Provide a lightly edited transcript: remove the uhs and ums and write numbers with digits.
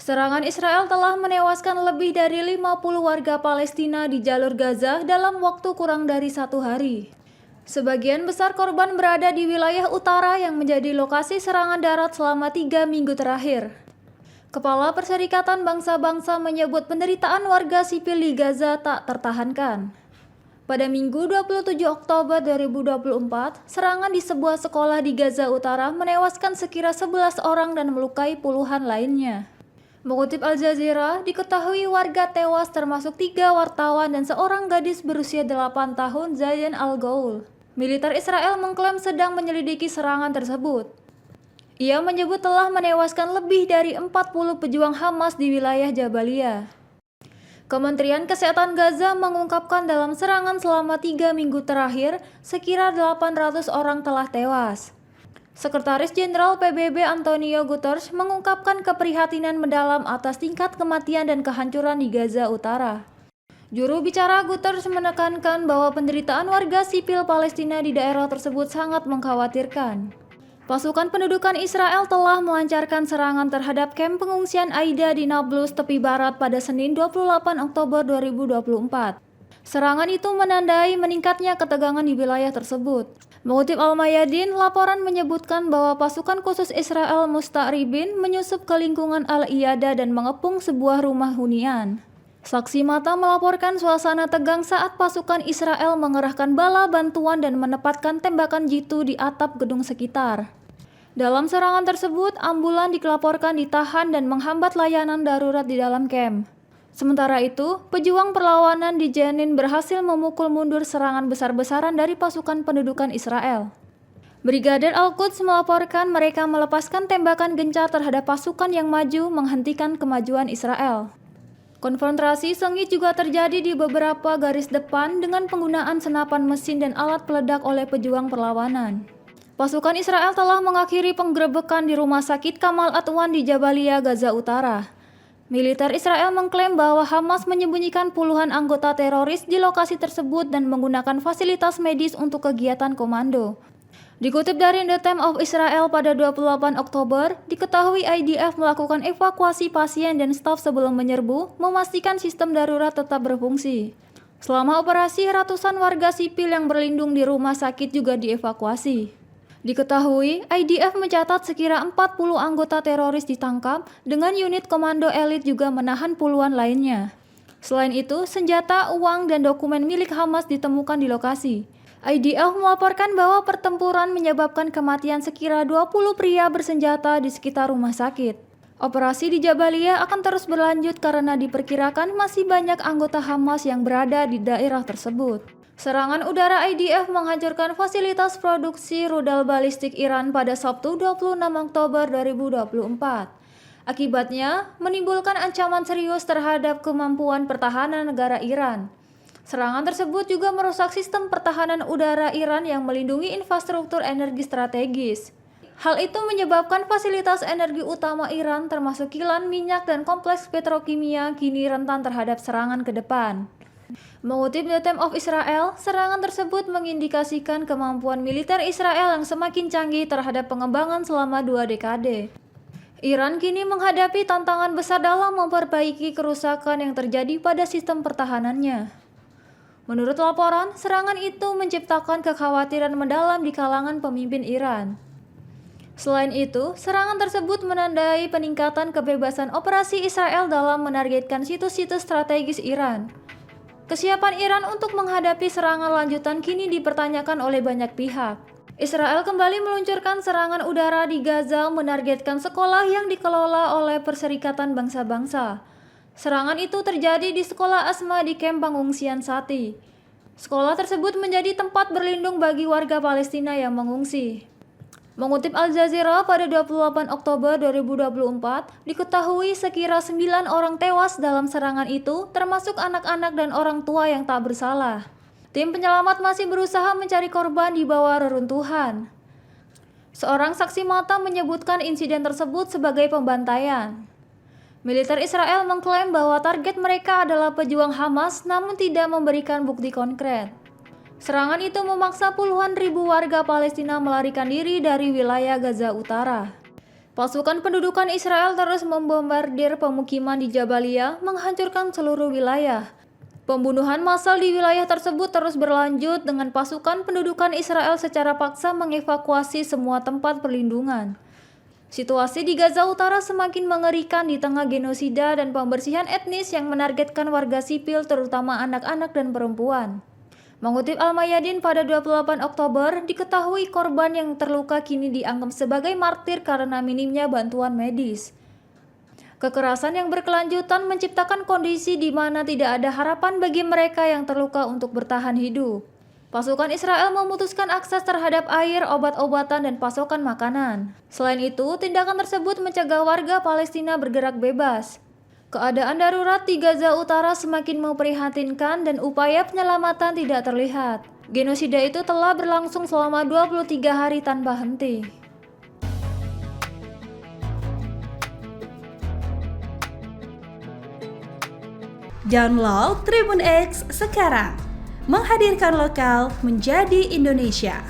Serangan Israel telah menewaskan lebih dari 50 warga Palestina di jalur Gaza dalam waktu kurang dari 1 hari. Sebagian besar korban berada di wilayah utara yang menjadi lokasi serangan darat selama 3 minggu terakhir. Kepala Perserikatan Bangsa-Bangsa menyebut penderitaan warga sipil di Gaza tak tertahankan. Pada Minggu 27 Oktober 2024, serangan di sebuah sekolah di Gaza Utara menewaskan sekira 11 orang dan melukai puluhan lainnya. Mengutip Al Jazeera, diketahui warga tewas termasuk 3 wartawan dan seorang gadis berusia 8 tahun, Zayan Al-Ghoul. Militer Israel mengklaim sedang menyelidiki serangan tersebut. Ia menyebut telah menewaskan lebih dari 40 pejuang Hamas di wilayah Jabalia. Kementerian Kesehatan Gaza mengungkapkan dalam serangan selama 3 minggu terakhir, sekira 800 orang telah tewas. Sekretaris Jenderal PBB Antonio Guterres mengungkapkan keprihatinan mendalam atas tingkat kematian dan kehancuran di Gaza Utara. Juru bicara Guterres menekankan bahwa penderitaan warga sipil Palestina di daerah tersebut sangat mengkhawatirkan. Pasukan pendudukan Israel telah melancarkan serangan terhadap kamp pengungsian Aida di Nablus, tepi barat pada Senin 28 Oktober 2024. Serangan itu menandai meningkatnya ketegangan di wilayah tersebut. Mengutip Al-Mayadin, laporan menyebutkan bahwa pasukan khusus Israel Musta'ribin menyusup ke lingkungan Al-Iyada dan mengepung sebuah rumah hunian. Saksi mata melaporkan suasana tegang saat pasukan Israel mengerahkan bala bantuan dan menempatkan tembakan jitu di atap gedung sekitar. Dalam serangan tersebut, ambulan dilaporkan ditahan dan menghambat layanan darurat di dalam kamp. Sementara itu, pejuang perlawanan di Jenin berhasil memukul mundur serangan besar-besaran dari pasukan pendudukan Israel. Brigadir Al-Quds melaporkan mereka melepaskan tembakan gencar terhadap pasukan yang maju menghentikan kemajuan Israel. Konfrontasi sengit juga terjadi di beberapa garis depan dengan penggunaan senapan mesin dan alat peledak oleh pejuang perlawanan. Pasukan Israel telah mengakhiri penggerebekan di rumah sakit Kamal Adwan di Jabalia, Gaza Utara. Militer Israel mengklaim bahwa Hamas menyembunyikan puluhan anggota teroris di lokasi tersebut dan menggunakan fasilitas medis untuk kegiatan komando. Dikutip dari The Times of Israel pada 28 Oktober, diketahui IDF melakukan evakuasi pasien dan staf sebelum menyerbu, memastikan sistem darurat tetap berfungsi. Selama operasi, ratusan warga sipil yang berlindung di rumah sakit juga dievakuasi. Diketahui, IDF mencatat sekira 40 anggota teroris ditangkap, dengan unit komando elit juga menahan puluhan lainnya. Selain itu, senjata, uang, dan dokumen milik Hamas ditemukan di lokasi. IDF melaporkan bahwa pertempuran menyebabkan kematian sekira 20 pria bersenjata di sekitar rumah sakit. Operasi di Jabalia akan terus berlanjut karena diperkirakan masih banyak anggota Hamas yang berada di daerah tersebut. Serangan udara IDF menghancurkan fasilitas produksi rudal balistik Iran pada Sabtu 26 Oktober 2024. Akibatnya, menimbulkan ancaman serius terhadap kemampuan pertahanan negara Iran. Serangan tersebut juga merusak sistem pertahanan udara Iran yang melindungi infrastruktur energi strategis. Hal itu menyebabkan fasilitas energi utama Iran termasuk kilang minyak dan kompleks petrokimia kini rentan terhadap serangan ke depan. Mengutip The Times of Israel, serangan tersebut mengindikasikan kemampuan militer Israel yang semakin canggih terhadap pengembangan selama 2 dekade. Iran kini menghadapi tantangan besar dalam memperbaiki kerusakan yang terjadi pada sistem pertahanannya. Menurut laporan, serangan itu menciptakan kekhawatiran mendalam di kalangan pemimpin Iran. Selain itu, serangan tersebut menandai peningkatan kebebasan operasi Israel dalam menargetkan situs-situs strategis Iran. Kesiapan Iran untuk menghadapi serangan lanjutan kini dipertanyakan oleh banyak pihak. Israel kembali meluncurkan serangan udara di Gaza menargetkan sekolah yang dikelola oleh Perserikatan Bangsa-Bangsa. Serangan itu terjadi di sekolah Asma di kamp pengungsian Sati. Sekolah tersebut menjadi tempat berlindung bagi warga Palestina yang mengungsi. Mengutip Al Jazeera pada 28 Oktober 2024, diketahui sekira 9 orang tewas dalam serangan itu, termasuk anak-anak dan orang tua yang tak bersalah. Tim penyelamat masih berusaha mencari korban di bawah reruntuhan. Seorang saksi mata menyebutkan insiden tersebut sebagai pembantaian. Militer Israel mengklaim bahwa target mereka adalah pejuang Hamas, namun tidak memberikan bukti konkret. Serangan itu memaksa puluhan ribu warga Palestina melarikan diri dari wilayah Gaza Utara. Pasukan pendudukan Israel terus membombardir pemukiman di Jabalia, menghancurkan seluruh wilayah. Pembunuhan massal di wilayah tersebut terus berlanjut dengan pasukan pendudukan Israel secara paksa mengevakuasi semua tempat perlindungan. Situasi di Gaza Utara semakin mengerikan di tengah genosida dan pembersihan etnis yang menargetkan warga sipil terutama anak-anak dan perempuan. Mengutip Al-Mayadin pada 28 Oktober, diketahui korban yang terluka kini dianggap sebagai martir karena minimnya bantuan medis. Kekerasan yang berkelanjutan menciptakan kondisi di mana tidak ada harapan bagi mereka yang terluka untuk bertahan hidup. Pasukan Israel memutuskan akses terhadap air, obat-obatan, dan pasokan makanan. Selain itu, tindakan tersebut mencegah warga Palestina bergerak bebas. Keadaan darurat di Gaza Utara semakin memprihatinkan dan upaya penyelamatan tidak terlihat. Genosida itu telah berlangsung selama 23 hari tanpa henti. Download Tribun X sekarang, menghadirkan lokal menjadi Indonesia.